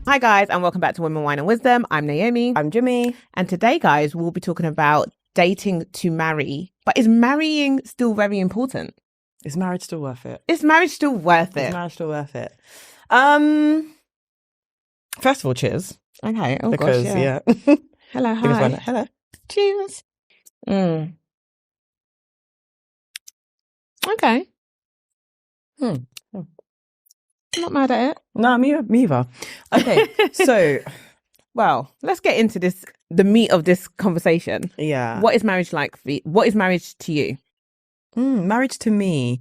Hi guys, and welcome back to Women, Wine and Wisdom. I'm Naomi. I'm Jimmy. And today, guys, we'll be talking about dating to marry. But is marrying still very important? Is marriage still worth it? Is marriage still worth it? Is marriage still worth it? First of all, cheers. Okay. Oh Because, gosh, yeah. Hello, hi. Hello. Cheers. Okay. I'm not mad at it. No, me either. Okay, so... Well, let's get into this, the meat of this conversation. Yeah. What is marriage like for you? What is marriage to you? Marriage to me,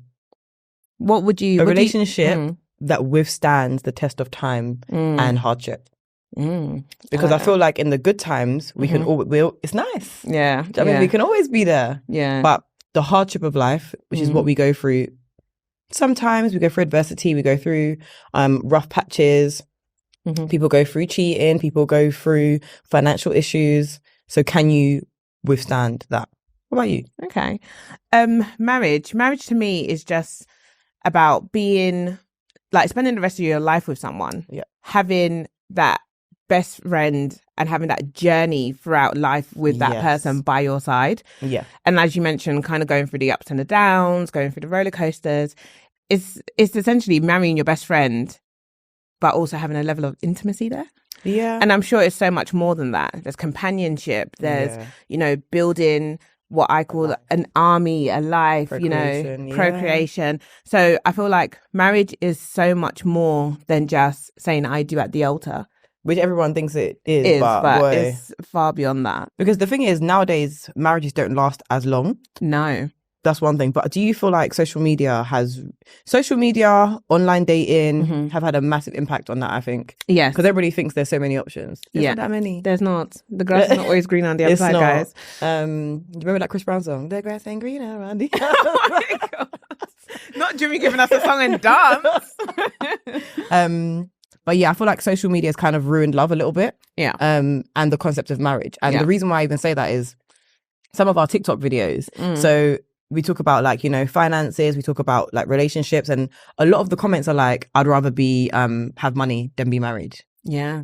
What would you... a what do you- relationship that withstands the test of time and hardship. Because I like feel like in the good times, we can it's nice. Yeah. I mean, we can always be there. Yeah. But the hardship of life, which is what we go through, sometimes we go through adversity, we go through rough patches, people go through cheating, people go through financial issues. So can you withstand that? What about you? Okay. Marriage to me is just about being like spending the rest of your life with someone. Yeah. Having that best friend and having that journey throughout life with that person by your side. Yeah. And as you mentioned, kind of going through the ups and the downs, going through the roller coasters. It's essentially marrying your best friend, but also having a level of intimacy there. Yeah. And I'm sure it's so much more than that. There's companionship. There's, building what I call an army, a life, procreation. So I feel like marriage is so much more than just saying I do at the altar. Which everyone thinks it is, but boy. It's far beyond that. Because the thing is, nowadays, marriages don't last as long. No. That's one thing. But do you feel like social media, online dating have had a massive impact on that, I think? Yes. Because everybody thinks there's so many options. There's not that many. There's not. The grass is not always green on the other side, guys. Do you remember that Chris Brown song? The grass ain't green around the Oh my God. Not Jimmy giving us a song and dance. But yeah, I feel like social media has kind of ruined love a little bit. Yeah. And the concept of marriage. And the reason why I even say that is some of our TikTok videos. So we talk about like, finances, we talk about like relationships, and a lot of the comments are like, I'd rather be have money than be married. Yeah.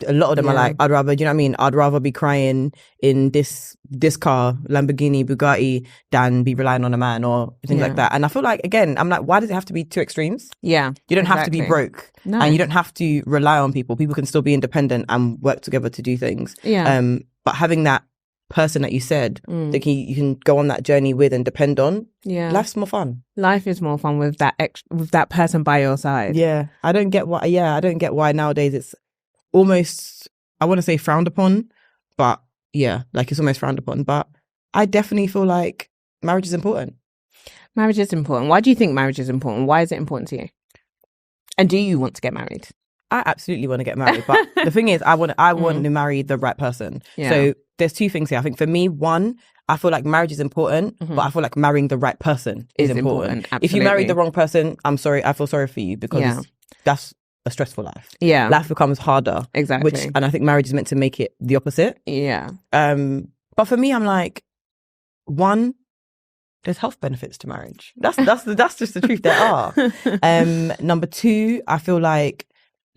A lot of them are like, I'd rather, you know what I mean? I'd rather be crying in this car, Lamborghini, Bugatti, than be relying on a man or things like that. And I feel like, again, I'm like, why does it have to be two extremes? Yeah. You don't have to be broke. No. And you don't have to rely on people. People can still be independent and work together to do things. Yeah. But having that person that you said that you can go on that journey with and depend on, life's more fun. Life is more fun with that person by your side. Yeah. I don't get why nowadays it's almost, I want to say frowned upon, but like it's almost frowned upon. But I definitely feel like marriage is important. Marriage is important. Why do you think marriage is important? Why is it important to you? And do you want to get married? I absolutely want to get married, but the thing is, I want to marry the right person. Yeah. So there's two things here. I think for me, one, I feel like marriage is important, but I feel like marrying the right person is important. If you marry the wrong person, I'm sorry, I feel sorry for you, because that's a stressful life. Yeah. Life becomes harder. Exactly. And I think marriage is meant to make it the opposite. Yeah. But for me, I'm like, one, there's health benefits to marriage. That's just the truth. There are. Number two, I feel like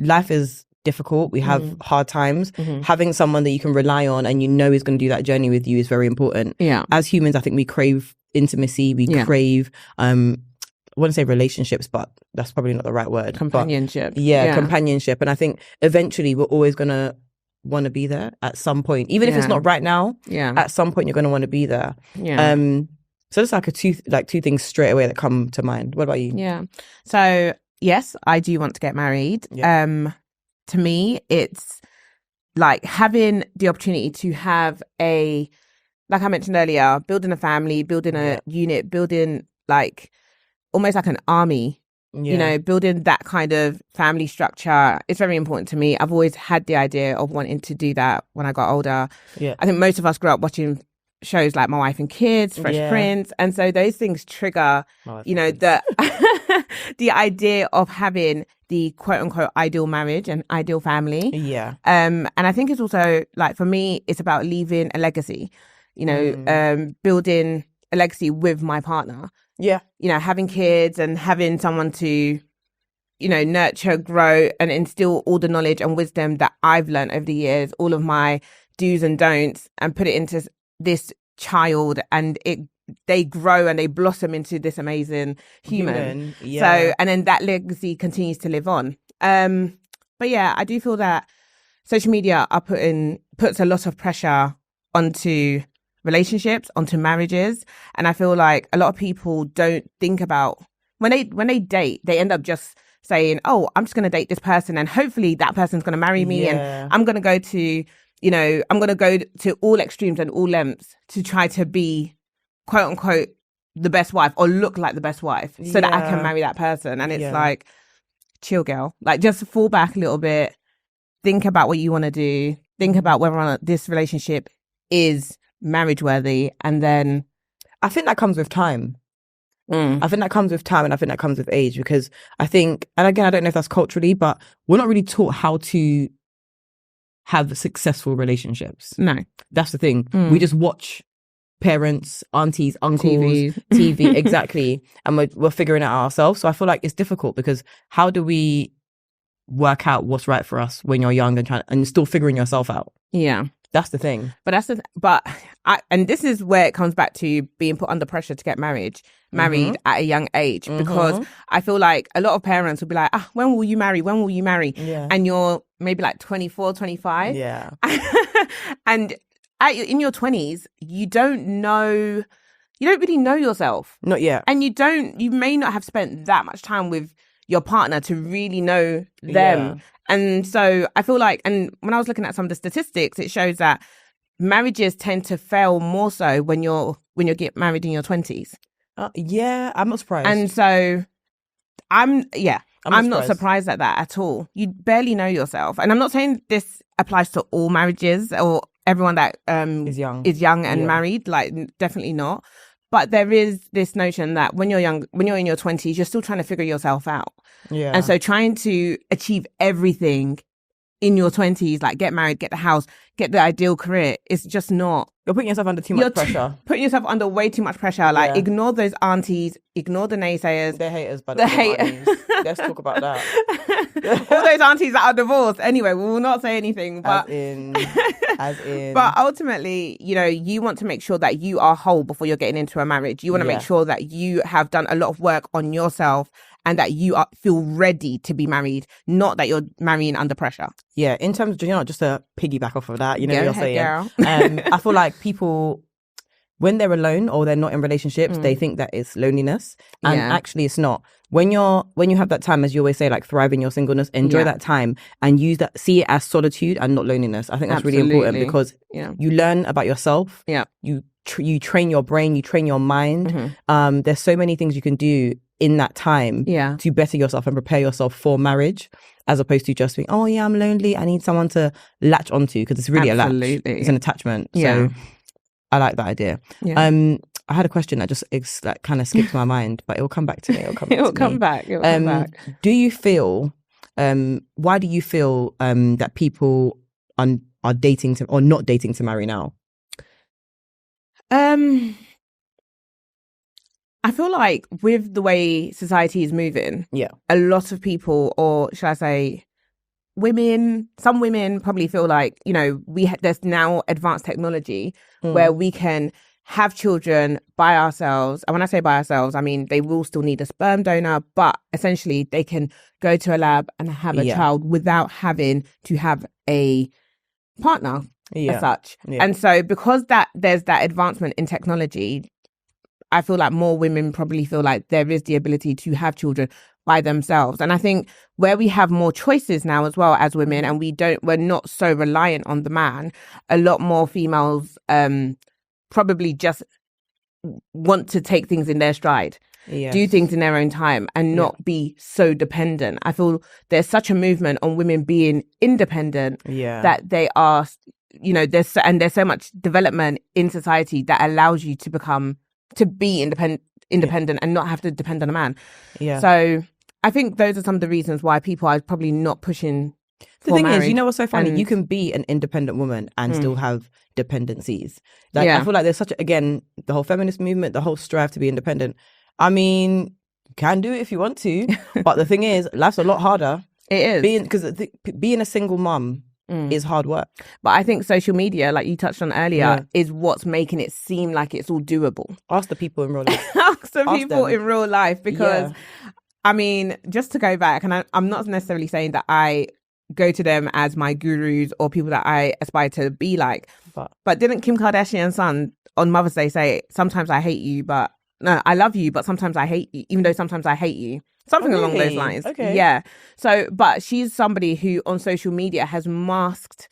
life is difficult. We have hard times. Having someone that you can rely on and is going to do that journey with you is very important. Yeah. As humans, I think we crave intimacy. We crave, I want to say relationships, but that's probably not the right word. Companionship. But companionship. And I think eventually we're always going to want to be there at some point. Even if it's not right now, at some point you're going to want to be there. Yeah. So it's like two things straight away that come to mind. What about you? Yeah. So yes, I do want to get married. Yeah. To me, it's like having the opportunity to have like I mentioned earlier, building a family, building a unit, building like almost like an army, building that kind of family structure. It's very important to me. I've always had the idea of wanting to do that when I got older. Yeah. I think most of us grew up watching shows like My Wife and Kids, Fresh Prince. And so those things trigger, the idea of having the quote unquote ideal marriage and ideal family. Yeah. And I think it's also like, for me, it's about leaving a legacy, building a legacy with my partner. Yeah. Having kids and having someone to, nurture, grow, and instill all the knowledge and wisdom that I've learned over the years, all of my do's and don'ts, and put it into this child, and they grow and they blossom into this amazing human. So, and then that legacy continues to live on. But yeah, I do feel that social media puts a lot of pressure onto relationships, onto marriages, and I feel like a lot of people don't think about when they date, they end up just saying, "Oh, I'm just going to date this person, and hopefully that person's going to marry me, and I'm going to go to all extremes and all lengths to try to be, quote unquote, the best wife or look like the best wife so that I can marry that person." And it's like, chill, girl. Like, just fall back a little bit. Think about what you want to do. Think about whether or not this relationship is marriage worthy. And then I think that comes with time. I think that comes with time, and I think that comes with age, because I think, and again, I don't know if that's culturally, but we're not really taught how to have successful relationships. No. That's the thing. We just watch parents, aunties, uncles, TV exactly, and we're figuring it out ourselves. So I feel like it's difficult, because how do we work out what's right for us when you're young and you're still figuring yourself out? Yeah. That's the thing. And this is where it comes back to being put under pressure to get married at a young age, because I feel like a lot of parents will be like, when will you marry? When will you marry? Yeah. And you're maybe like 24, 25. Yeah. And in your 20s, you don't really know yourself. Not yet. And you may not have spent that much time with your partner to really know them. Yeah. And so I feel like, and when I was looking at some of the statistics, it shows that marriages tend to fail more so when you get married in your 20s. Yeah, I'm not surprised. And so I'm not surprised at that at all. You barely know yourself. And I'm not saying this applies to all marriages or everyone that is young and married, like, definitely not. But there is this notion that when you're young, when you're in your 20s, you're still trying to figure yourself out. Yeah. And so trying to achieve everything in your 20s, like get married, get the house, get the ideal career, it's just not. You're putting yourself under too much pressure. Putting yourself under way too much pressure. Like, ignore those aunties, ignore the naysayers. They're haters, but let's talk about that. All those aunties that are divorced. Anyway, we will not say anything. But as in. But ultimately, you want to make sure that you are whole before you're getting into a marriage. You want to make sure that you have done a lot of work on yourself and that you feel ready to be married, not that you're marrying under pressure. Yeah, in terms of, just to piggyback off of that, what you're saying. Girl. I feel like people, when they're alone or they're not in relationships, they think that it's loneliness. And actually it's not. When you have that time, as you always say, like, thrive in your singleness, enjoy that time and see it as solitude and not loneliness. I think that's really important, because you learn about yourself. Yeah. You train your brain, you train your mind. There's so many things you can do in that time to better yourself and prepare yourself for marriage, as opposed to just being, oh yeah, I'm lonely, I need someone to latch onto, because it's really a latch. It's an attachment. So I like that idea. Yeah. I had a question that just kind of skipped my mind, but it will come back to me. It will come back. Do you feel, why do you feel that people are dating or not dating to marry now? I feel like with the way society is moving, a lot of people, or should I say some women probably feel like, there's now advanced technology where we can have children by ourselves. And when I say by ourselves, I mean, they will still need a sperm donor, but essentially they can go to a lab and have a child without having to have a partner as such. Yeah. And so because there's that advancement in technology, I feel like more women probably feel like there is the ability to have children by themselves. And I think where we have more choices now as well as women, and we're not so reliant on the man, a lot more females probably just want to take things in their stride, do things in their own time and not be so dependent. I feel there's such a movement on women being independent that they are, there's so much development in society that allows you to be independent and not have to depend on a man. Yeah. So I think those are some of the reasons why people are probably not pushing. The thing is, what's so funny? You can be an independent woman and still have dependencies. I feel like there's the whole feminist movement, the whole strive to be independent. I mean, can do it if you want to. But the thing is, life's a lot harder. It is. Because being a single mum is hard work. But I think social media, like you touched on earlier, is what's making it seem like it's all doable. Ask the people in real life. Ask the people in real life, because I mean, just to go back, and I'm not necessarily saying that I go to them as my gurus or people that I aspire to be like, but didn't Kim Kardashian's son on Mother's Day say, sometimes I hate you, but no, I love you, but sometimes I hate you, even though sometimes I hate you. Something along those lines. Okay. Yeah. So, but she's somebody who on social media has masked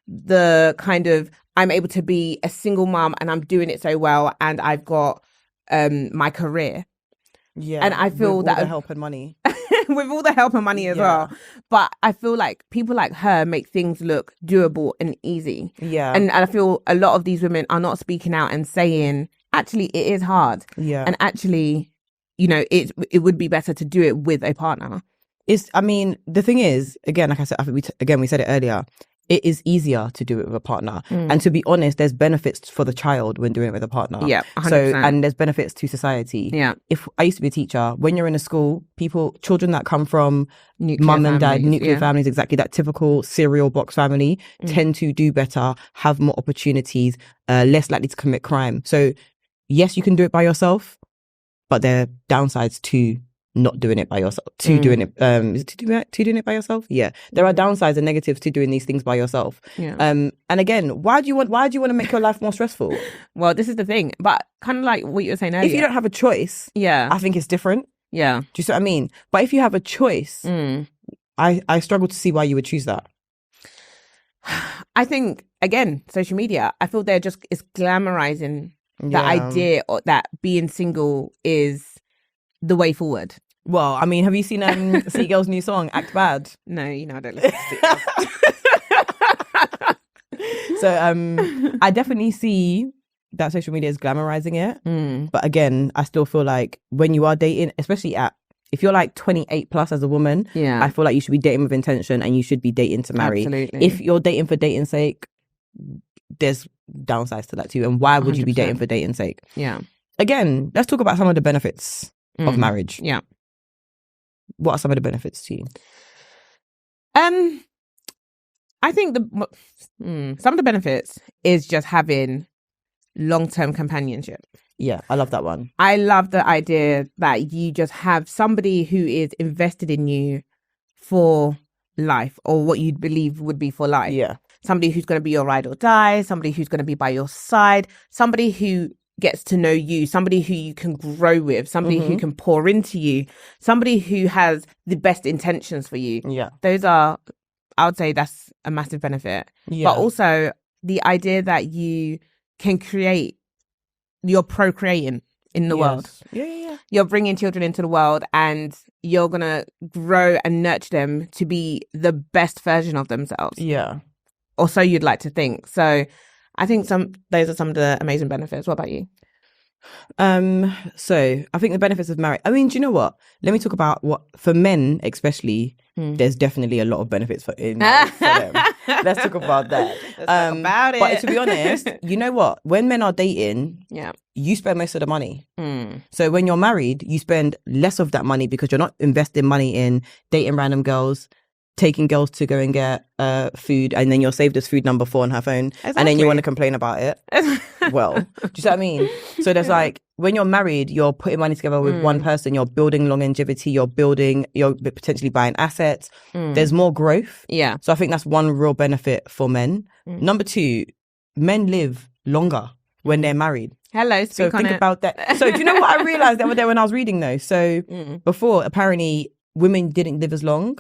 the kind of, I'm able to be a single mom and I'm doing it so well and I've got my career. Yeah. And I feel with that all the help and money. with all the help and money as well. But I feel like people like her make things look doable and easy. Yeah. And I feel a lot of these women are not speaking out and saying, actually, it is hard. Yeah. And actually, you know, it would be better to do it with a partner. I mean, the thing is, again, like I said, I think we said it earlier, it is easier to do it with a partner. And to be honest, there's benefits for the child when doing it with a partner. Yeah, 100%. So, and there's benefits to society. Yeah. If I used to be a teacher, when you're in a school, children that come from mum and dad, nuclear families, exactly that typical cereal box family, tend to do better, have more opportunities, less likely to commit crime. So yes, you can do it by yourself, but there are downsides to not doing it by yourself, doing it, doing it by yourself. Yeah. There are downsides and negatives to doing these things by yourself. Yeah. And again, why do you want to make your life more stressful? Well, this is the thing, but kind of like what you were saying earlier. If you don't have a choice, I think it's different. Yeah. Do you see what I mean? But if you have a choice, I struggle to see why you would choose that. I think, again, social media, I feel it's glamorizing the idea that being single is the way forward. Well, I mean, have you seen City Girl's new song, Act Bad? No, I don't listen to it. So I definitely see that social media is glamorizing it. But again, I still feel like when you are dating, especially if you're like 28 plus as a woman, I feel like you should be dating with intention and you should be dating to marry. Absolutely. If you're dating for dating's sake, there's downsides to that too. And why would 100%. You be dating for dating's sake? Yeah. Again, let's talk about some of the benefits of marriage. Yeah. What are some of the benefits to you? I think some of the benefits is just having long-term companionship. Yeah, I love that one. I love the idea that you just have somebody who is invested in you for life, or what you'd believe would be for life. Yeah. Somebody who's going to be your ride or die, somebody who's going to be by your side, somebody who gets to know you, somebody who you can grow with, somebody who can pour into you, somebody who has the best intentions for you. Yeah. Those are, I would say that's a massive benefit. Yeah. But also the idea that you can you're procreating in the world. Yeah. You're bringing children into the world and you're going to grow and nurture them to be the best version of themselves. Yeah. Or so you'd like to think. So I think those are some of the amazing benefits. What about you? So I think the benefits of marriage. I mean, do you know what? Let me talk about what for men, especially. There's definitely a lot of benefits for them. Let's talk about that. Let's talk about it. But to be honest, you know what? When men are dating, you spend most of the money. So when you're married, you spend less of that money because you're not investing money in dating random girls, taking girls to go and get food, and then you're saved as food number 4 on her phone, and then you want to complain about it. Well, do you see what I mean? So there's like, when you're married, you're putting money together with one person, you're building longevity, you're potentially buying assets. There's more growth. Yeah. So I think that's one real benefit for men. Number 2, men live longer when they're married. Hello, so think about that. So do you know what I realized the other day when I was reading though? So before, apparently women didn't live as long.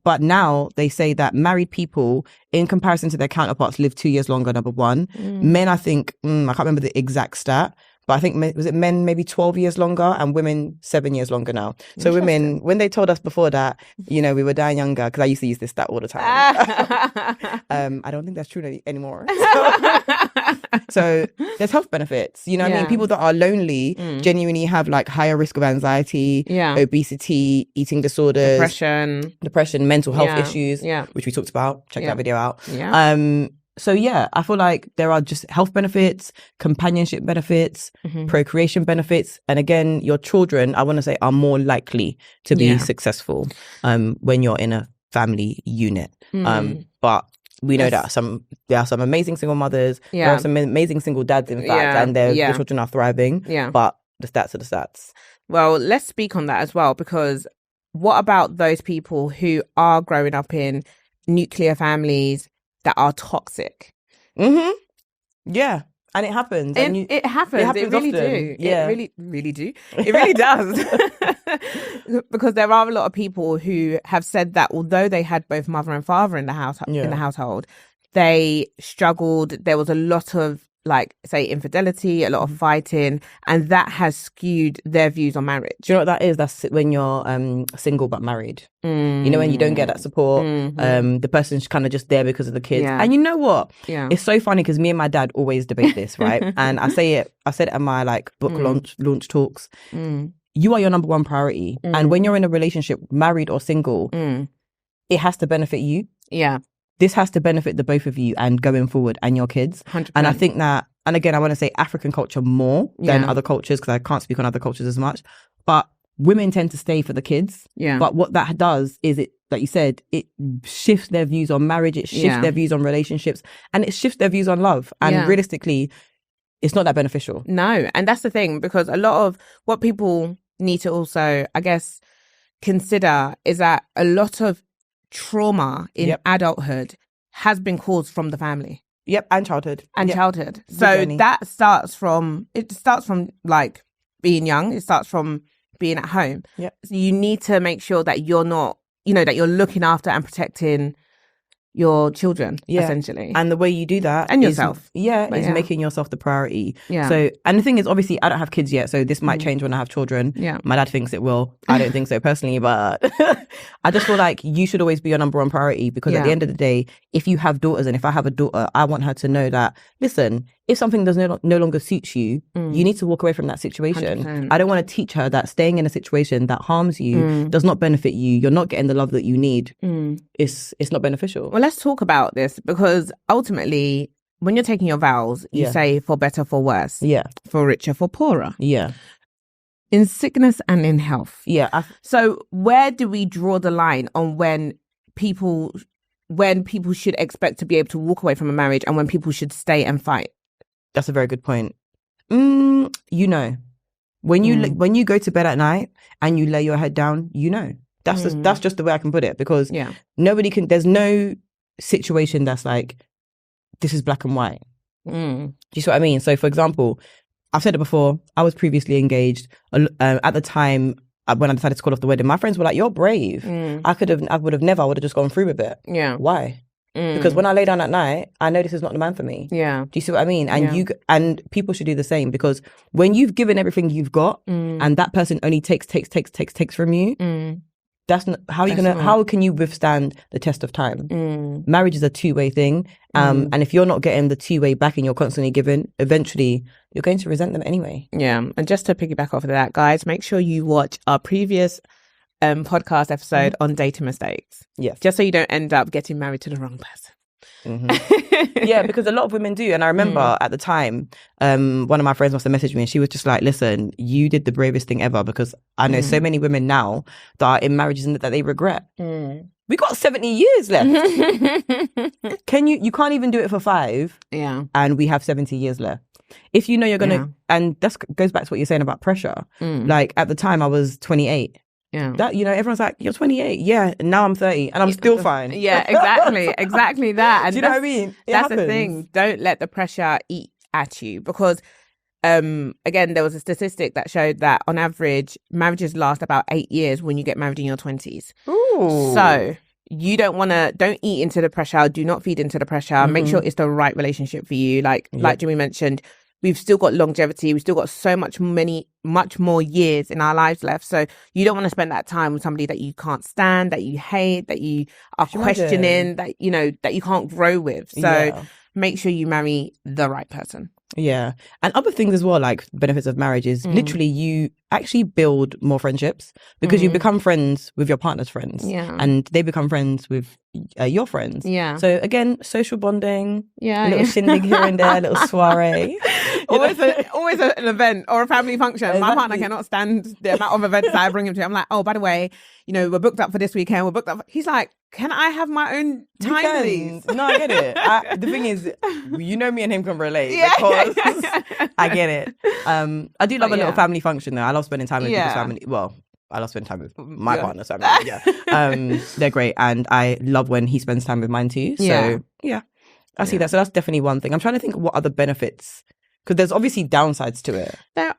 But now they say that married people, in comparison to their counterparts, live 2 years longer, number 1. Men, I think, I can't remember the exact stat, but I think, was it men maybe 12 years longer and women 7 years longer now? So women, when they told us before that, you know, we were dying younger, because I used to use this stat all the time. I don't think that's true anymore. So there's health benefits, you know what I mean? People that are lonely genuinely have like higher risk of anxiety, obesity, eating disorders, depression, mental health issues, which we talked about. Check that video out. So yeah, I feel like there are just health benefits, companionship benefits, procreation benefits. And again, your children, I want to say, are more likely to be successful when you're in a family unit. But we know that there are some amazing single mothers, there are some amazing single dads, in fact, and the children are thriving. But the stats are the stats. Well, let's speak on that as well, because what about those people who are growing up in nuclear families that are toxic? Yeah, and it happens. And it happens. It really often. do. Yeah. It really do. It really does. Because there are a lot of people who have said that although they had both mother and father in the household, they struggled. There was a lot of, like, say, infidelity, a lot of fighting, and that has skewed their views on marriage. Do you know what that is? That's when you're single but married. You know, when you don't get that support, the person's kind of just there because of the kids. And you know what? It's so funny because me and my dad always debate this, right? And I said it at my like book launch talks. You are your number one priority. And when you're in a relationship, married or single, it has to benefit you. Yeah. This has to benefit the both of you and going forward and your kids. 100%. And I think that, and again, I want to say African culture more than other cultures because I can't speak on other cultures as much. But women tend to stay for the kids. Yeah. But what that does is it, like you said, it shifts their views on marriage. It shifts their views on relationships, and it shifts their views on love. And realistically, it's not that beneficial. No. And that's the thing, because a lot of what people need to also, I guess, consider is that a lot of trauma in adulthood has been caused from the family. And childhood. Childhood. So that starts from like being young. It starts from being at home. So you need to make sure that you're not, that you're looking after and protecting your children, essentially. And the way you do that and yourself is making yourself the priority. So, and the thing is, obviously I don't have kids yet, so this might change when I have children. My dad thinks it will. I don't think so personally, but I just feel like you should always be your number one priority, because at the end of the day, if you have daughters, and if I have a daughter, I want her to know that, listen, if something does no longer suit you, you need to walk away from that situation. 100%. I don't want to teach her that staying in a situation that harms you does not benefit you. You're not getting the love that you need. It's not beneficial. Well, let's talk about this, because ultimately, when you're taking your vows, you say for better, for worse. For richer, for poorer. In sickness and in health. So where do we draw the line on when people should expect to be able to walk away from a marriage and when people should stay and fight? That's a very good point. When you go to bed at night and you lay your head down, that's just the way I can put it, because there's no situation that's like, this is black and white. Do you see what I mean? So for example, I've said it before, I was previously engaged. At the time, when I decided to call off the wedding, my friends were like, you're brave. I would have just gone through with it. Why? Because when I lay down at night, I know this is not the man for me. Do you see what I mean? And and people should do the same, because when you've given everything you've got and that person only takes from you, that's not, how can you withstand the test of time? Marriage is a two-way thing. And if you're not getting the two-way back and you're constantly giving, eventually you're going to resent them anyway. And just to piggyback off of that, guys, make sure you watch our previous podcast episode on dating mistakes. Just so you don't end up getting married to the wrong person. Because a lot of women do. And I remember at the time, one of my friends must have messaged me and she was just like, listen, you did the bravest thing ever, because I know so many women now that are in marriages that they regret. We got 70 years left. You can't even do it for 5. And we have 70 years left. If you know you're gonna, and that goes back to what you're saying about pressure. Like at the time I was 28. That, everyone's like, you're 28. And now I'm 30 and I'm still fine. Exactly that. And do you know what I mean? That's the thing. Don't let the pressure eat at you, because again, there was a statistic that showed that on average, marriages last about 8 years when you get married in your 20s. So you don't eat into the pressure. Do not feed into the pressure. Make sure it's the right relationship for you. Like Jimmy mentioned, we've still got longevity. We've still got much more years in our lives left. So you don't want to spend that time with somebody that you can't stand, that you hate, that you are questioning, that you can't grow with. So make sure you marry the right person. Yeah. And other things as well, like benefits of marriage is literally you actually build more friendships because you become friends with your partner's friends. Yeah. And they become friends with your friends. Yeah. So again, social bonding. Yeah. A little shindig here and there, a little soiree. Always an event or a family function. Exactly. My partner cannot stand the amount of events that I bring him to. I'm like, oh, by the way, we're booked up for this weekend. We're booked up. He's like, can I have my own time, please? No, I get it. The thing is, me and him can relate because I get it. I do love a little family function though. I love spending time with people's family. Well, I love spending time with my partner's family. Yeah, they're great, and I love when he spends time with mine too. So I see that. So that's definitely one thing. I'm trying to think of what other benefits, because there's obviously downsides to it. There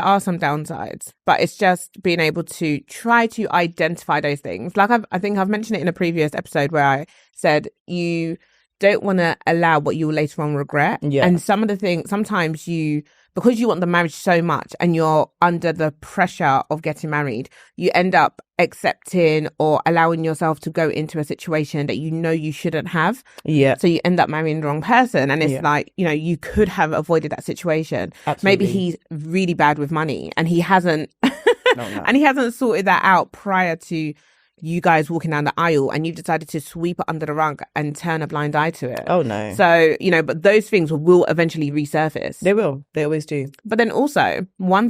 are some downsides, but it's just being able to try to identify those things. Like I think I've mentioned it in a previous episode where I said you don't want to allow what you will later on regret. Yeah. And some of the things, sometimes because you want the marriage so much and you're under the pressure of getting married, you end up accepting or allowing yourself to go into a situation that you shouldn't have. Yeah. So you end up marrying the wrong person. And it's like, you could have avoided that situation. Absolutely. Maybe he's really bad with money and he hasn't and he hasn't sorted that out prior to you guys walking down the aisle, and you've decided to sweep it under the rug and turn a blind eye to it. Oh no. So, but those things will eventually resurface. They will. They always do. But then also another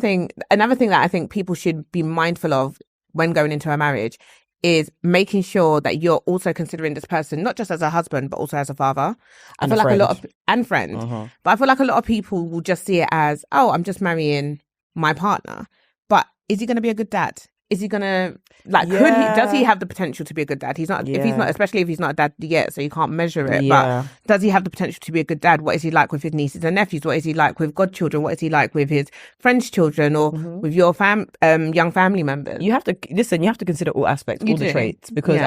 thing that I think people should be mindful of when going into a marriage is making sure that you're also considering this person, not just as a husband, but also as a father. And friend. Uh-huh. But I feel like a lot of people will just see it as, oh, I'm just marrying my partner. But is he going to be a good dad? Is he gonna does he have the potential to be a good dad? He's not if he's not, especially if he's not a dad yet, so you can't measure it. But does he have the potential to be a good dad? What is he like with his nieces and nephews? What is he like with godchildren? What is he like with his friends' children or with your young family members? You have to consider all aspects, all the traits, because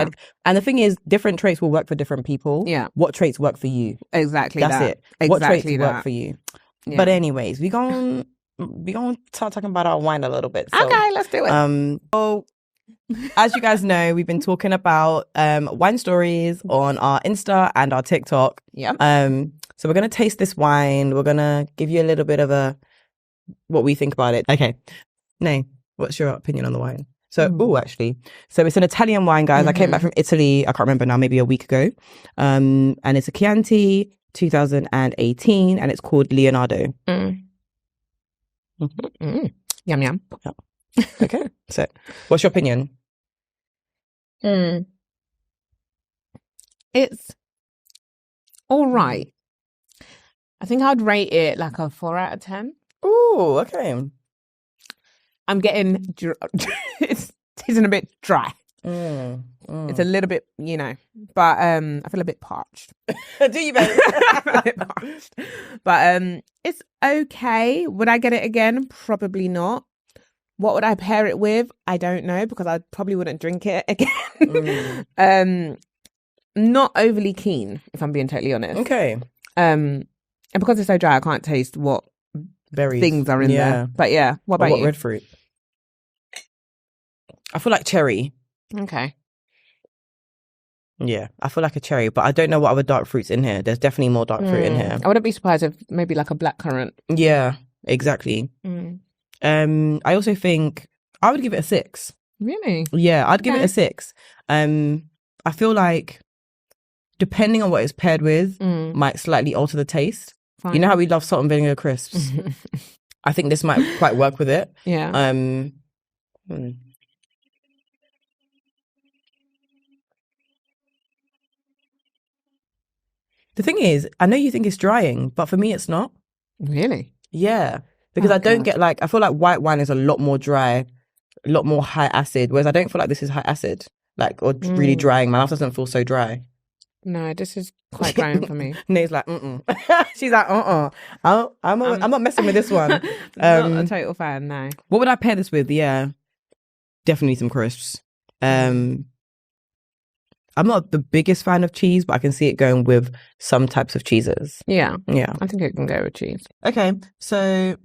and the thing is, different traits will work for different people. Yeah. What traits work for you? Exactly. That's it. Exactly what traits work for you? Yeah. But anyways, we're gonna start talking about our wine a little bit. So, okay, let's do it. So, as you guys know, we've been talking about wine stories on our Insta and our TikTok. Yeah. So we're gonna taste this wine. We're gonna give you a little bit of what we think about it. Okay. Nay, what's your opinion on the wine? So, actually, so it's an Italian wine, guys. I came back from Italy. I can't remember now, maybe a week ago. And it's a Chianti 2018, and it's called Leonardo. Yum yum. Yeah. Okay. So, what's your opinion? It's all right. I think I'd rate it like a 4 out of 10. Oh, okay. I'm getting it's tasting a bit dry. It's a little bit, but I feel a bit parched. Do you, babe? A bit parched. But it's okay. Would I get it again? Probably not. What would I pair it with? I don't know, because I probably wouldn't drink it again. Not overly keen, if I'm being totally honest. Okay. And because it's so dry, I can't taste what berries things are in there. But yeah, what about you? Red fruit? I feel like cherry. Okay. Yeah, I feel like a cherry, but I don't know what other dark fruits in here. There's definitely more dark fruit in here. I wouldn't be surprised if maybe like a blackcurrant. Yeah, exactly. I also think I would give it a 6. Really? Yeah, I'd give it a 6. I feel like depending on what it's paired with might slightly alter the taste. Fine. You know how we love salt and vinegar crisps? I think this might quite work with it. Yeah. The thing is, I know you think it's drying, but for me, it's not. Really? Yeah. Because I don't get I feel like white wine is a lot more dry, a lot more high acid, whereas I don't feel like this is high acid, or really drying. My mouth doesn't feel so dry. No, this is quite drying for me. Nate's like, She's like, I'm not messing with this one. Not a total fan, no. What would I pair this with? Yeah. Definitely some crisps. I'm not the biggest fan of cheese, but I can see it going with some types of cheeses. Yeah. Yeah. I think it can go with cheese. Okay. So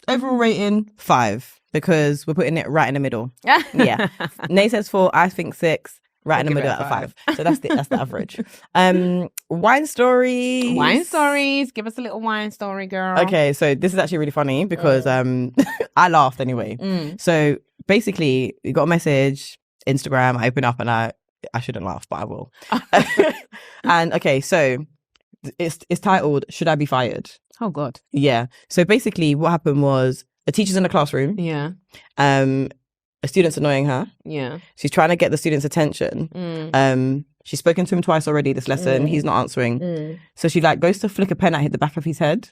overall rating, 5, because we're putting it right in the middle. Yeah. Nate says 4, I think 6. Right in the middle out of 5. So that's the average. Wine stories. Wine stories. Give us a little wine story, girl. Okay, so this is actually really funny because I laughed anyway. So basically, we got a message, Instagram, I open up and I shouldn't laugh, but I will. And okay, so it's titled, Should I Be Fired? Oh, God. Yeah. So basically what happened was a teacher's in the classroom. Yeah. A student's annoying her. Yeah. She's trying to get the student's attention. She's spoken to him twice already this lesson. He's not answering. So she like goes to flick a pen at the back of his head.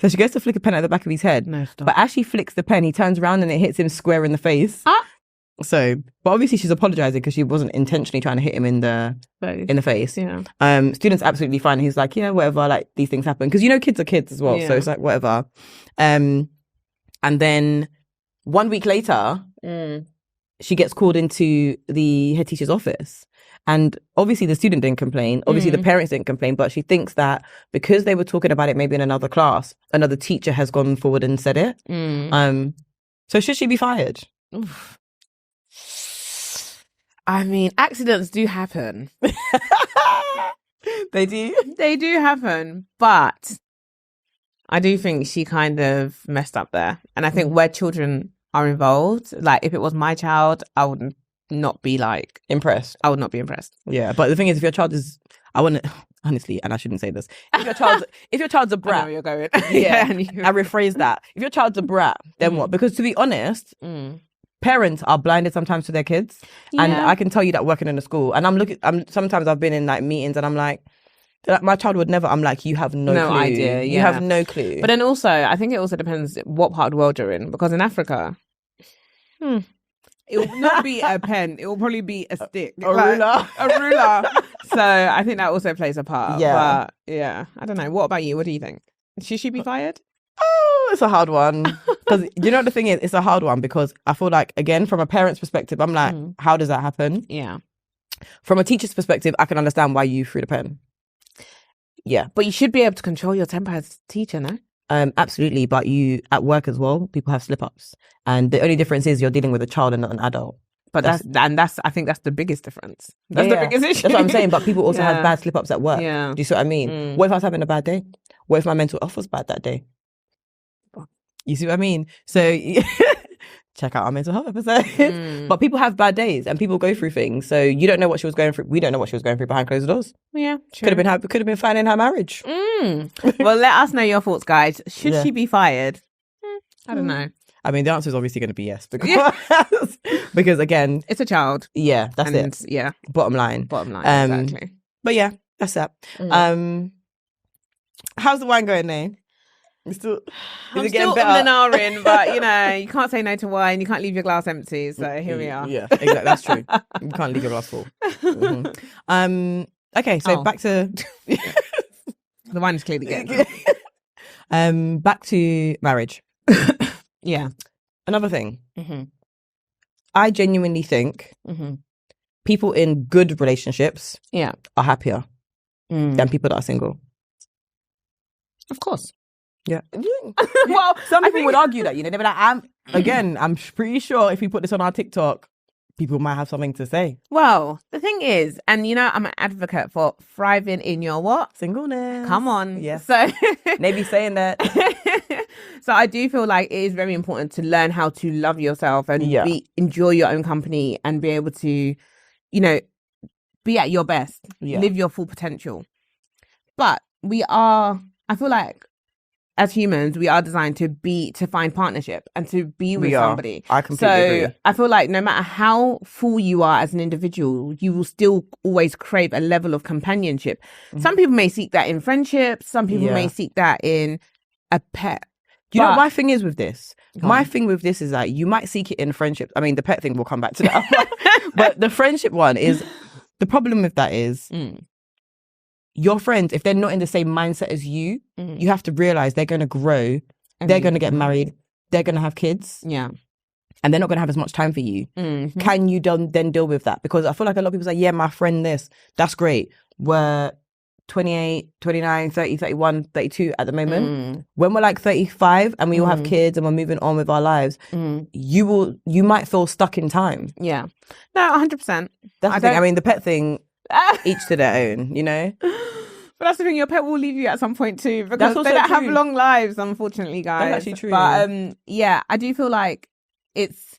So she goes to flick a pen at the back of his head. No, stop. But as she flicks the pen, he turns around and it hits him square in the face. So, but obviously she's apologizing because she wasn't intentionally trying to hit him in the face. Yeah. Student's absolutely fine. He's like, yeah, whatever. Like these things happen because kids are kids as well. Yeah. So it's like whatever. And then 1 week later, she gets called into the head teacher's office. And obviously the student didn't complain. Obviously the parents didn't complain. But she thinks that because they were talking about it maybe in another class, another teacher has gone forward and said it. So should she be fired? Oof. I mean, accidents do happen. They do? They do happen. But I do think she kind of messed up there. And I think where children are involved, like if it was my child, I would not be like impressed. I would not be impressed. Yeah, but the thing is, if your child is, I want to honestly, and I shouldn't say this. If your child's a brat, I know where you're going. Yeah, I rephrase that. If your child's a brat, then what? Because to be honest, parents are blinded sometimes to their kids, and I can tell you that working in a school, and sometimes I've been in like meetings, and I'm like, my child would never. I'm like, you have no clue. idea. Yeah. You have no clue. But then also, I think it also depends what part of the world you're in. Because in Africa, it will not be a pen. It will probably be a stick, a ruler. A ruler. So I think that also plays a part. Yeah. But yeah, I don't know. What about you? What do you think? Should she be fired? Oh, it's a hard one. Because you know what the thing is? It's a hard one because I feel like, again, from a parent's perspective, I'm like, how does that happen? Yeah. From a teacher's perspective, I can understand why you threw the pen. Yeah. But you should be able to control your temper as a teacher, no? Absolutely. But you, at work as well, people have slip-ups. And the only difference is you're dealing with a child and not an adult. But I think that's the biggest difference. That's the biggest issue. That's what I'm saying. But people also have bad slip-ups at work. Yeah. Do you see what I mean? What if I was having a bad day? What if my mental health was bad that day? You see what I mean? So check out our mental health episode. But people have bad days and people go through things. So you don't know what she was going through. We don't know what she was going through behind closed doors. Yeah, true. Could have been fine in her marriage. Well, let us know your thoughts, guys. Should she be fired? I don't know. I mean, the answer is obviously going to be yes because again, it's a child. Yeah, that's it. Yeah, bottom line. Exactly. But yeah, that's that. How's the wine going, Nate? I'm still in, but you can't say no to wine. You can't leave your glass empty. So here we are. Yeah, exactly. That's true. You can't leave your glass full. Okay, so back to the wine is clearly getting. Back to marriage. Yeah. Another thing. I genuinely think people in good relationships are happier than people that are single. Of course. Yeah. Well, some people would argue that, they'd be like, I'm pretty sure if we put this on our TikTok, people might have something to say. Well, the thing is, and I'm an advocate for thriving in your what? Singleness. Come on. Yes. So maybe saying that. So I do feel like it is very important to learn how to love yourself and enjoy your own company and be able to, be at your best, live your full potential. But I feel like as humans, we are designed to find partnership and to be with somebody. I completely agree. I feel like no matter how full you are as an individual, you will still always crave a level of companionship. Some people may seek that in friendships. Some people may seek that in a pet. You know what my thing is with this? My thing with this is that you might seek it in friendships. I mean, the pet thing will come back to that. But the friendship one is, the problem with that is, your friends, if they're not in the same mindset as you, you have to realize they're going to grow, they're going to get married, they're going to have kids. Yeah. And they're not going to have as much time for you. Can you then deal with that? Because I feel like a lot of people say, yeah, my friend this, that's great. We're 28, 29, 30, 31, 32 at the moment. When we're like 35 and we all have kids and we're moving on with our lives, you might feel stuck in time. Yeah. No, 100%. That's the thing. I mean, the pet thing, each to their own, you know? But that's the thing, your pet will leave you at some point too, because they don't have long lives, unfortunately, guys. That's actually true. But yeah, I do feel like it's,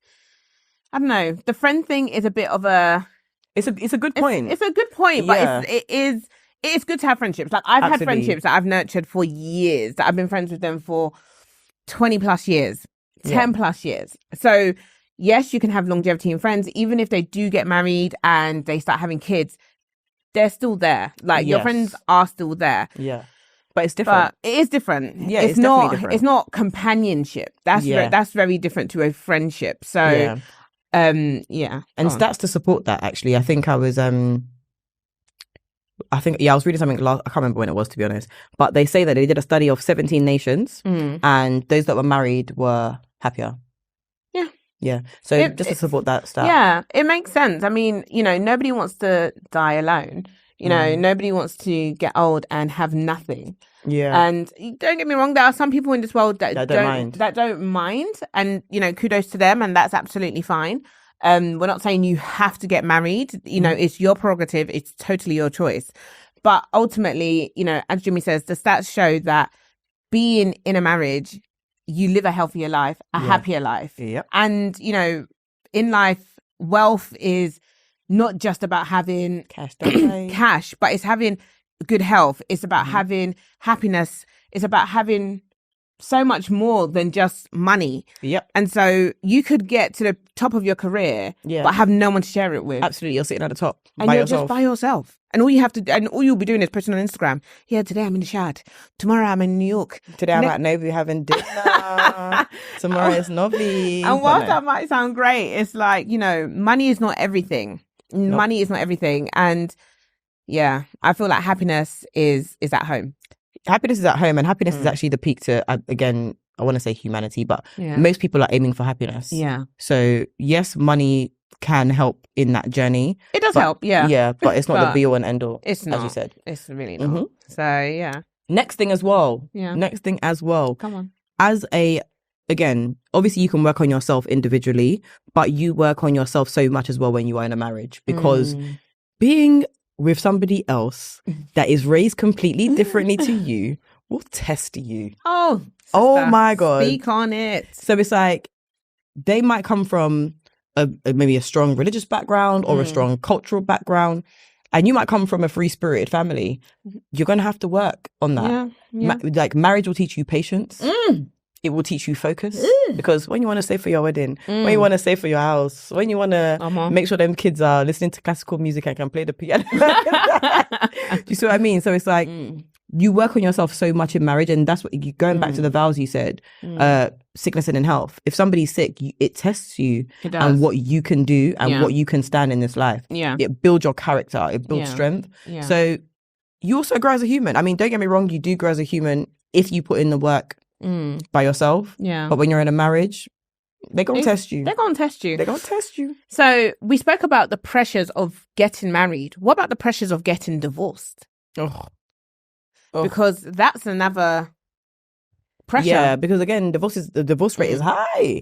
I don't know, the friend thing is a bit of a... It's a good point. It's a good point, but it is good to have friendships. Like, I've had friendships that I've nurtured for years, that I've been friends with them for 20 plus years, 10 plus years. So yes, you can have longevity in friends, even if they do get married and they start having kids. They're still there. Like, your friends are still there. Yeah. But it's different. But it is different. Yeah, it's not different. It's not companionship. That's very different to a friendship. So, And stats to support that, actually. I think I was reading something I can't remember when it was, to be honest. But they say that they did a study of 17 nations and those that were married were happier. Yeah. So just to support that stuff. Yeah, it makes sense. I mean, you know, nobody wants to die alone. You know, nobody wants to get old and have nothing. Yeah. And don't get me wrong, there are some people in this world that don't mind. And, you know, kudos to them, and that's absolutely fine. We're not saying you have to get married. You know, it's your prerogative. It's totally your choice. But ultimately, you know, as Jimmy says, the stats show that being in a marriage, you live a healthier life, a happier life. Yep. And, you know, in life, wealth is not just about having cash, but it's having good health. It's about having happiness. It's about having so much more than just money. Yep. And so you could get to the top of your career, but have no one to share it with. Absolutely. You're sitting at the top and you're just by yourself. And all you have to do, and all you'll be doing is posting on Instagram. Yeah, today I'm in the Shad. Tomorrow I'm in New York. Today I'm at Novi having dinner. Tomorrow it's Novi. And whilst that might sound great, it's like, you know, money is not everything. Nope. Money is not everything. And yeah, I feel like happiness is at home. Happiness is at home, and happiness is actually the peak to, again, I want to say humanity, but most people are aiming for happiness. Yeah. So yes, money can help in that journey. It does help, yeah. Yeah, but it's not the be all and end all. It's not. As you said. It's really not. So yeah. Next thing as well. Come on. Again, obviously you can work on yourself individually, but you work on yourself so much as well when you are in a marriage, because being with somebody else that is raised completely differently to you will test you. Oh my God. Speak on it. So it's like, they might come from maybe a strong religious background or a strong cultural background, and you might come from a free-spirited family. You're going to have to work on that. Yeah. Like, marriage will teach you patience. It will teach you focus, because when you want to save for your wedding, when you want to save for your house, when you want to make sure them kids are listening to classical music and can play the piano. Do you see what I mean? So it's like, you work on yourself so much in marriage, and that's what going back to the vows you said, sickness and in health. If somebody's sick, it tests you and what you can do and what you can stand in this life. Yeah. It builds your character. It builds strength. Yeah. So you also grow as a human. I mean, don't get me wrong, you do grow as a human if you put in the work by yourself. Yeah. But when you're in a marriage, they're going to test you. They're going to test you. They're going to test you. So we spoke about the pressures of getting married. What about the pressures of getting divorced? Because that's another pressure. Yeah, because again, the divorce rate is high.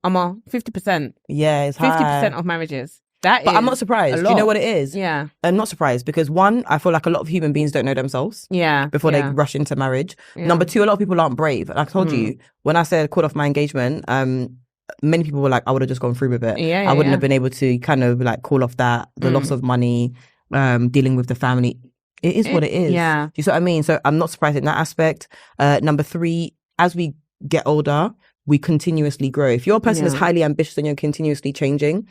50%. Yeah, it's high. 50% of marriages. But I'm not surprised. Do you know what it is? Yeah. I'm not surprised because, one, I feel like a lot of human beings don't know themselves. Yeah. Before they rush into marriage. Yeah. Number two, a lot of people aren't brave. Like I told you, when I said called off my engagement, many people were like, I would have just gone through with it. I wouldn't have been able to kind of like call off that, the loss of money, dealing with the family. It is what it is. Yeah. Do you see what I mean? So I'm not surprised in that aspect. Number three, as we get older, we continuously grow. If your person is highly ambitious and you're continuously changing,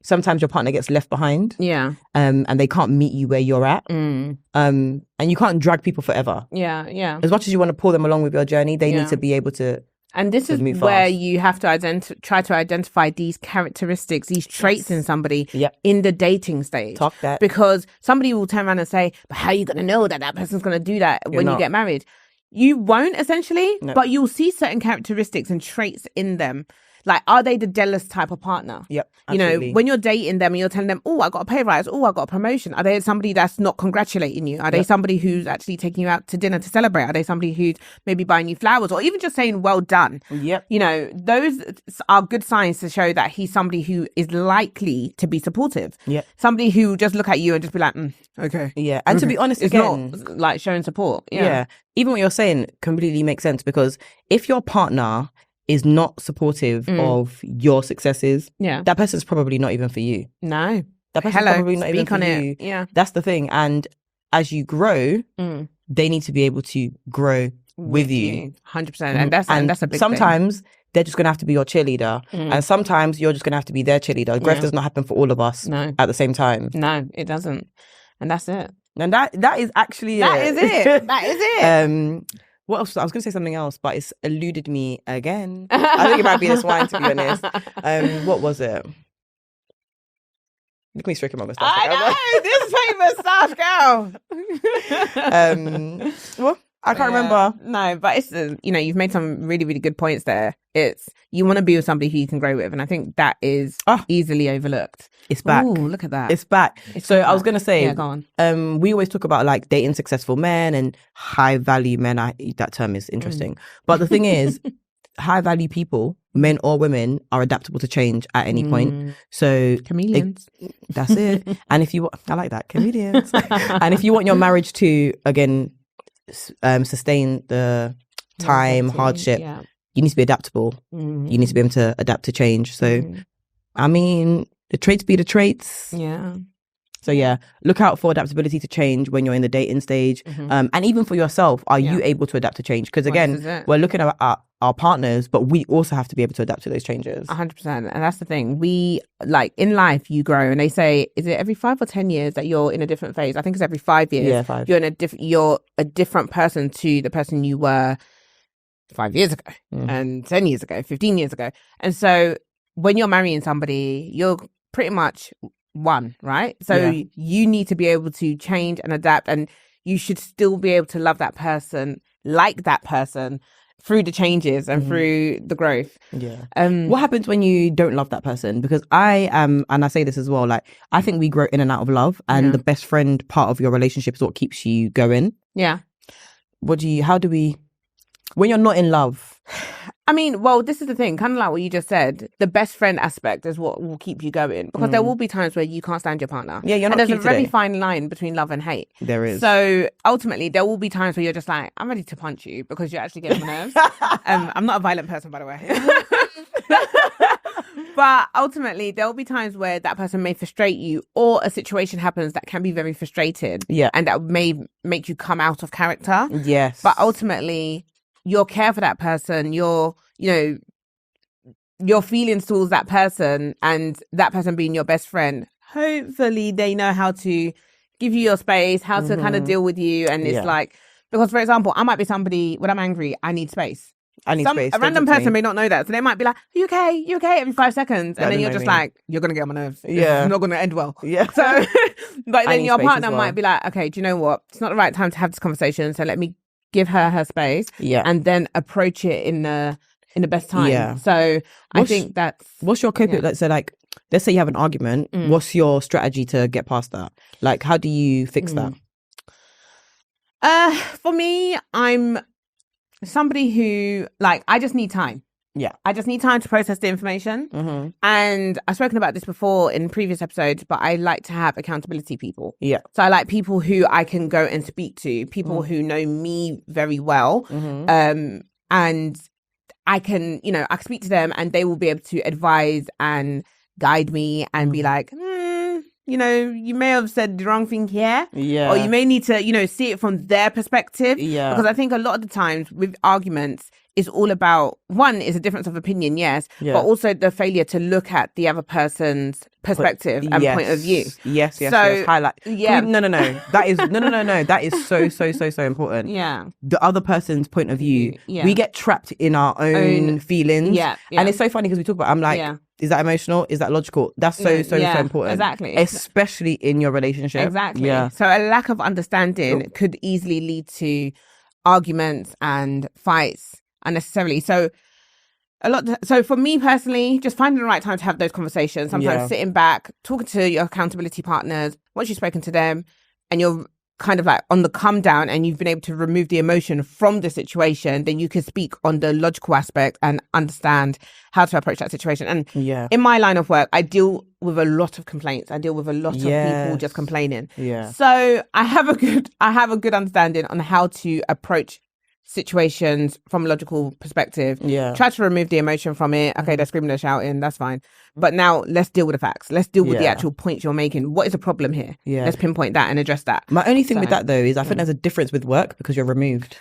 sometimes your partner gets left behind. Yeah. And they can't meet you where you're at. And you can't drag people forever. Yeah, yeah. As much as you want to pull them along with your journey, they need to be able to. And this is where you have to try to identify these characteristics, these traits in somebody in the dating stage. Talk that. Because somebody will turn around and say, but how are you going to know that that person's going to do that when you get married? You won't, essentially, but you'll see certain characteristics and traits in them Like, are they the jealous type of partner? Yep. You know, Absolutely. when you're dating them and you're telling them, oh, I got a pay rise, oh, I got a promotion. Are they somebody that's not congratulating you? Are they somebody who's actually taking you out to dinner to celebrate? Are they somebody who's maybe buying you flowers or even just saying, well done? Yep. You know, those are good signs to show that he's somebody who is likely to be supportive. Yep. Somebody who just look at you and just be like, okay. Yeah. And to be honest, It's again, not like showing support. yeah. Even what you're saying completely makes sense, because if your partner is not supportive of your successes, that person's probably not even for you. No. That person's probably not even for you. Yeah. That's the thing. And as you grow, they need to be able to grow with you. 100%. And that's a big sometimes they're just going to have to be your cheerleader. And sometimes you're just going to have to be their cheerleader. Growth does not happen for all of us at the same time. No, it doesn't. And that's it. And that is actually That is it. That is it. What else? I was going to say something else, but it's eluded me again. I think it might be this wine, to be honest. What was it? Look at me stroking my mustache. I know, this famous Sash girl. Well, I can't remember. No, but it's, you know, you've made some really, really good points there. It's, you want to be with somebody who you can grow with. And I think that is easily overlooked. It's back. Ooh, look at that. It's back. So I was going to say, yeah, go on. We always talk about like dating successful men and high value men. That term is interesting. But the thing is, high value people, men or women, are adaptable to change at any point. So chameleons. That's it. And if you, I like that, chameleons. And if you want your marriage to, again, sustain the time, hardship, you need to be adaptable. You need to be able to adapt to change. So, I mean, the traits be the traits. Yeah. So yeah, look out for adaptability to change when you're in the dating stage. And even for yourself, are you able to adapt to change? Because again, we're looking at our partners, but we also have to be able to adapt to those changes. 100%. And that's the thing. We, like, in life, you grow, and they say, is it every 5 or 10 years that you're in a different phase? I think it's every 5 years. Yeah, 5. You're a different person to the person you were 5 years ago and 10 years ago, 15 years ago. And so when you're marrying somebody, you're pretty much one, right? So you need to be able to change and adapt, and you should still be able to love that person, like that person, through the changes and through the growth. Yeah. What happens when you don't love that person? Because I am, and I say this as well, like, I think we grow in and out of love, and the best friend part of your relationship is what keeps you going. Yeah. How do we, when you're not in love? I mean, well, this is the thing, kind of like what you just said, the best friend aspect is what will keep you going, because there will be times where you can't stand your partner. Yeah, you're not and there's cute a very today. fine line between love and hate. There is. So ultimately, there will be times where you're just like, I'm ready to punch you because you're actually getting on my nerves. I'm not a violent person, by the way. But ultimately, there will be times where that person may frustrate you, or a situation happens that can be very frustrating. Yeah. And that may make you come out of character. Yes. But ultimately, your care for that person, your feelings towards that person, and that person being your best friend, hopefully they know how to give you your space, how to kind of deal with you. And it's like, because for example, I might be somebody, when I'm angry, I need space. I need space. A random person may not know that. So they might be like, are you okay? You okay? Every 5 seconds. And then you're just like, you're going to get on my nerves. Yeah. It's not going to end well. Yeah. So, but then need your space partner as well. might be like, okay, do you know what? It's not the right time to have this conversation. So let me give her space. Yeah. And then approach it in the best time. Yeah. So I think that's... What's your coping? Let's say, like, let's say you have an argument. What's your strategy to get past that? Like, how do you fix that? For me, I'm somebody who, like, I just need time. Yeah. I just need time to process the information. And I've spoken about this before in previous episodes, but I like to have accountability people. Yeah. So I like people who I can go and speak to, people who know me very well. And I can, I can speak to them, and they will be able to advise and guide me and be like, you may have said the wrong thing here. Yeah. Or you may need to, see it from their perspective. Yeah. Because I think a lot of the times with arguments, it's all about, one, is a difference of opinion, yes, but also the failure to look at the other person's perspective and point of view. Yes. So, highlight. yeah. No. That is no. That is so important. Yeah. The other person's point of view. Yeah. We get trapped in our own feelings. Yeah. And it's so funny because we talk about, I'm like, is that emotional? Is that logical? That's so important. Exactly. Especially in your relationship. Exactly. Yeah. So a lack of understanding could easily lead to arguments and fights unnecessarily. So So for me personally, just finding the right time to have those conversations. Sometimes sitting back, talking to your accountability partners. Once you've spoken to them and you're kind of like on the come down and you've been able to remove the emotion from the situation, then you can speak on the logical aspect and understand how to approach that situation. And in my line of work, I deal with a lot of complaints. I deal with a lot of people just complaining. So I have a good understanding on how to approach situations from a logical perspective. Try to remove the emotion from it. Okay, they're screaming, they're shouting, that's fine. But now let's deal with the facts. Let's deal with the actual points you're making. What is the problem here? Let's pinpoint that and address that. My only thing with that though is I think there's a difference with work because you're removed.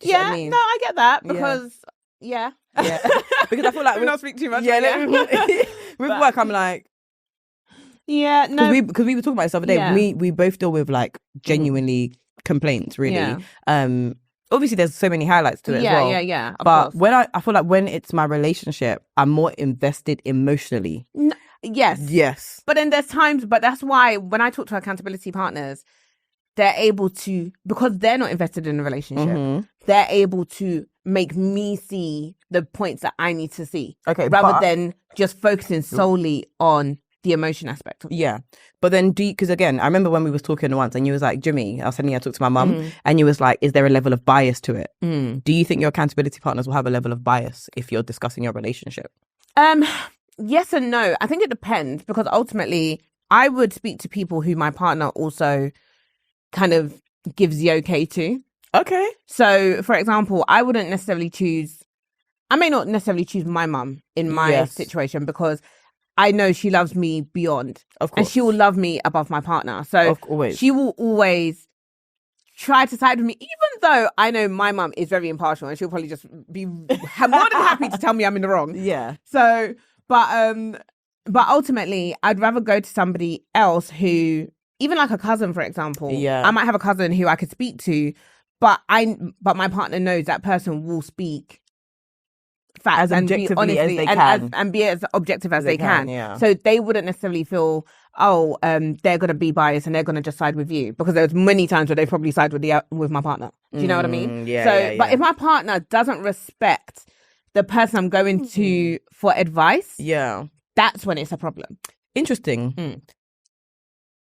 No, I get that because because I feel like we not speak too much. With work, I'm like, because we were talking about this the other day. We both deal with like genuinely complaints, really. Obviously there's so many highlights to it as well. But when I feel like when it's my relationship, I'm more invested emotionally. Yes. But then there's times, but that's why when I talk to accountability partners, they're able to, because they're not invested in the relationship, they're able to make me see the points that I need to see. Rather than just focusing solely on the emotion aspect of it. But then because again, I remember when we was talking once and you was like, Jimmy, I was telling you I talked to my mum and you was like, is there a level of bias to it? Do you think your accountability partners will have a level of bias if you're discussing your relationship? Yes and no. I think it depends because ultimately I would speak to people who my partner also kind of gives the okay to. So for example, I may not necessarily choose my mum in my situation because I know she loves me beyond. Of course. And she will love me above my partner. So she will always try to side with me, even though I know my mum is very impartial and she'll probably just be more than happy to tell me I'm in the wrong. So, but ultimately, I'd rather go to somebody else who, even like a cousin, for example. I might have a cousin who I could speak to, but my partner knows that person will speak facts as objectively as they can and be as objective as they can. So they wouldn't necessarily feel they're going to be biased and they're going to just side with you, because there's many times where they probably side with my partner. Do you know what I mean? But if my partner doesn't respect the person I'm going to for advice, that's when it's a problem. Interesting.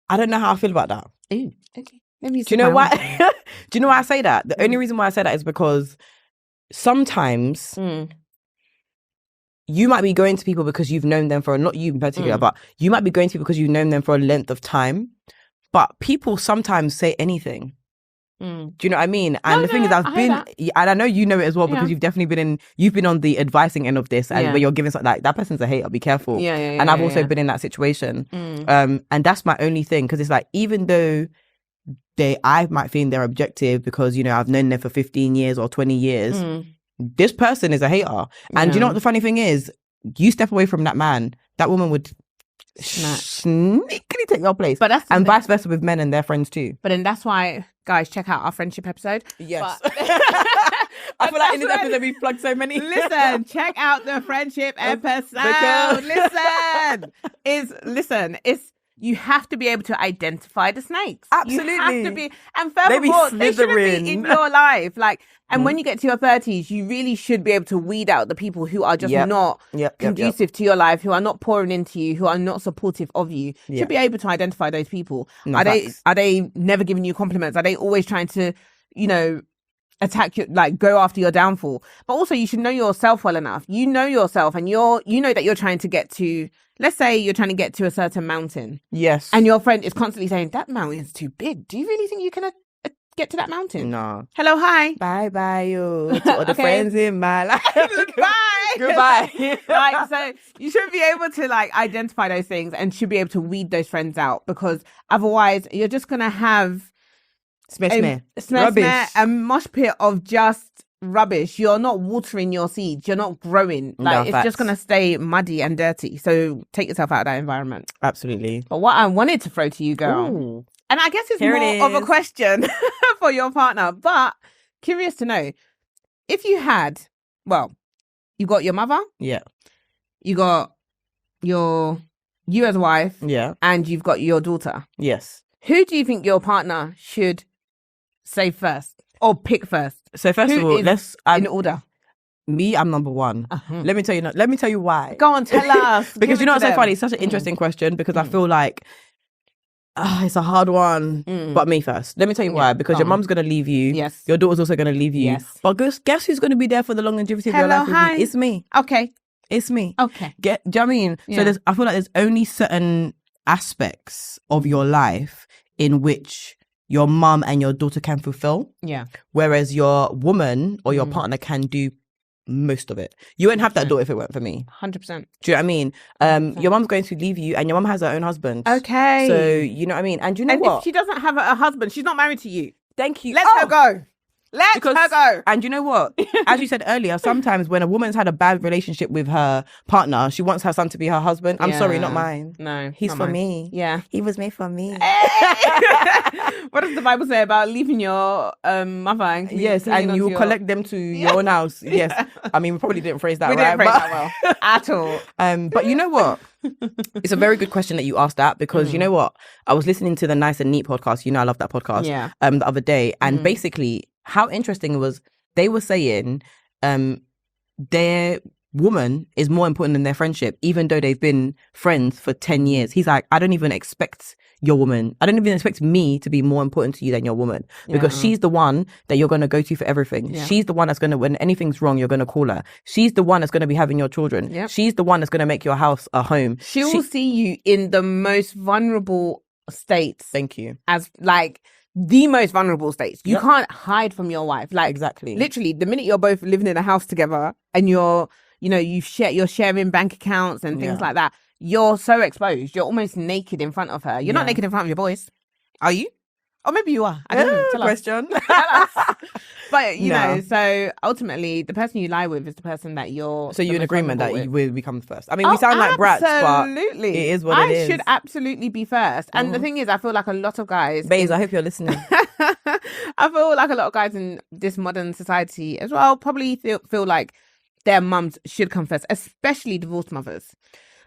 I don't know how I feel about that. Ooh, okay. Do you know why? Do you know why I say that? The only reason why I say that is because sometimes you might be going to people because you've known them for, not you in particular, but you might be going to people because you've known them for a length of time. But people sometimes say anything. Do you know what I mean? And the thing is, and I know you know it as well because you've definitely you've been on the advising end of this, and where you're giving something like, that person's a hater, be careful. And I've also been in that situation. And that's my only thing, because it's like, even though I might think they're objective because, you know, I've known them for 15 years or 20 years, this person is a hater. And do you know what the funny thing is? You step away from that man, that woman would sneakily take your place. But and vice versa with men and their friends too. But then that's why, guys, check out our friendship episode. Yes. I feel like in this episode we've plugged so many. Listen, check out the friendship episode. It's you have to be able to identify the snakes. Absolutely. You have to be, and furthermore, they shouldn't be in your life. Like, and when you get to your 30s, you really should be able to weed out the people who are just not conducive to your life, who are not pouring into you, who are not supportive of you. You should be able to identify those people. No, are they never giving you compliments? Are they always trying to, you know, attack you, like go after your downfall? But also, you should know yourself well enough. You know yourself, and you know that you're trying to get to, let's say you're trying to get to a certain mountain. Yes. And your friend is constantly saying, that mountain is too big. Do you really think you can get to that mountain? No. Hello, hi. Bye, yo. To all the friends in my life. Goodbye. Like, so you should be able to like identify those things and should be able to weed those friends out, because otherwise you're just going to have a mosh pit of just rubbish. You're not watering your seeds. You're not growing. Like, it's just going to stay muddy and dirty. So take yourself out of that environment. Absolutely. But what I wanted to throw to you, girl, and I guess it's more of a question for your partner, but curious to know, if you had, well, you got your mother. Yeah. You got you as a wife. Yeah. And you've got your daughter. Yes. Who do you think your partner should say first or pick first? So first of all, let's in order. me, I'm number one. Let me tell you. Let me tell you why. Go on, tell us. Because Give you know it what's to so them. funny? It's such an interesting question because I feel like it's a hard one. But me first. Let me tell you why. Because your mum's gonna leave you. Yes. Your daughter's also gonna leave you. Yes. But guess who's gonna be there for the longevity of your life with hi. you? It's me. Okay. It's me. Okay. Do you know what I mean? Yeah. So I feel like there's only certain aspects of your life in which your mum and your daughter can fulfill. Yeah. Whereas your woman or your partner can do most of it. You won't have that daughter if it weren't for me. 100%. Do you know what I mean? Your mum's going to leave you and your mum has her own husband. Okay. So, you know what I mean? And do you know and what? if she doesn't have a husband, she's not married to you. Thank you. Let her go. Let her go. And you know what? As you said earlier, sometimes when a woman's had a bad relationship with her partner, she wants her son to be her husband. I'm sorry, not mine. No. He's for me. Yeah. He was made for me. What does the Bible say about leaving your mother and Yes, and you will collect them to your own house. Yes. I mean, we probably didn't phrase that We right. didn't phrase that well at all. But you know what? It's a very good question that you asked that because you know what? I was listening to the Nice and Neat podcast. You know, I love that podcast. Yeah. The other day, and basically, how interesting it was. They were saying, their woman is more important than their friendship, even though they've been friends for 10 years. He's like, I don't even expect your woman. I don't even expect me to be more important to you than your woman because she's the one that you're going to go to for everything. Yeah. She's the one that's going to, when anything's wrong, you're going to call her. She's the one that's going to be having your children. Yep. She's the one that's going to make your house a home. She will see you in the most vulnerable states. Thank you. As like the most vulnerable states. You can't hide from your wife. Like exactly. Literally, the minute you're both living in a house together and you're sharing bank accounts and things like that, you're so exposed. You're almost naked in front of her. You're not naked in front of your boys. Are you? Or maybe you are. I don't know. Tell question. Us. Tell us. But, you know, so ultimately, the person you lie with is the person that you're... So you're in agreement that you will become first? I mean, we sound like brats, but it is what it is. I should absolutely be first. And the thing is, I feel like a lot of guys... Babes, I hope you're listening. I feel like a lot of guys in this modern society as well probably feel like their mums should come first, especially divorced mothers.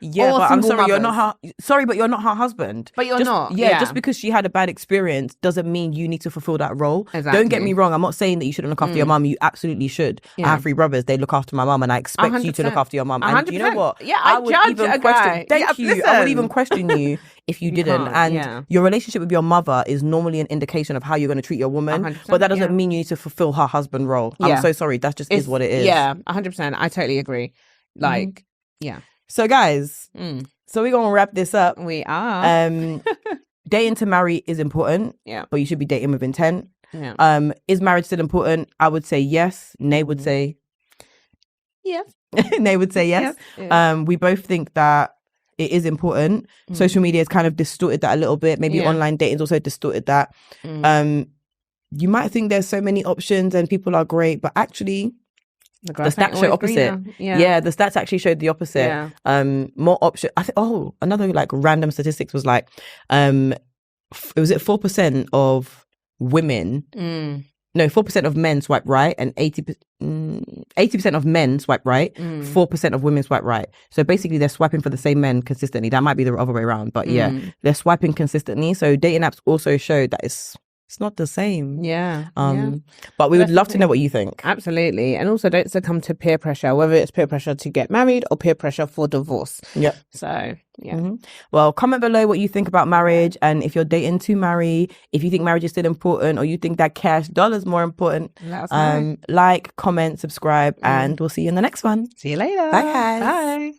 Yeah, but I'm sorry, you're not her. Sorry, but you're not her husband. But you're not. Yeah, just because she had a bad experience doesn't mean you need to fulfill that role. Exactly. Don't get me wrong. I'm not saying that you shouldn't look after your mum. You absolutely should. Yeah. I have 3 brothers. They look after my mum, and I expect 100%. You to look after your mum. And 100%. you know what? Yeah, I would judge even a guy. Thank you. Listen. I would even question you if you didn't. And your relationship with your mother is normally an indication of how you're going to treat your woman. But that doesn't mean you need to fulfill her husband role. I'm so sorry. That just is what it is. Yeah, 100%. I totally agree. Like, yeah. So, guys. So we're going to wrap this up. We are. Dating to marry is important. Yeah. But you should be dating with intent. Yeah. Is marriage still important? I would say yes. Nay would say... Yes. Nay would say yes. We both think that it is important. Social media has kind of distorted that a little bit. Maybe online dating's also distorted that. You might think there's so many options and people are great, but actually... The stats show opposite. Yeah, the stats actually showed the opposite. Yeah. More option. I think. Oh, another like random statistics was like, was it 4% of women? No, 4% of men swipe right, and 80% of men swipe right. 4% of women swipe right. So basically, they're swiping for the same men consistently. That might be the other way around, but yeah, they're swiping consistently. So dating apps also showed that it's not the same. Yeah. But we would love to know what you think. Absolutely. And also don't succumb to peer pressure, whether it's peer pressure to get married or peer pressure for divorce. Yeah. So, yeah. Well, comment below what you think about marriage and if you're dating to marry, if you think marriage is still important or you think that cash dollar's more important. Let us know. Like, comment, subscribe, and we'll see you in the next one. See you later. Bye, guys. Bye.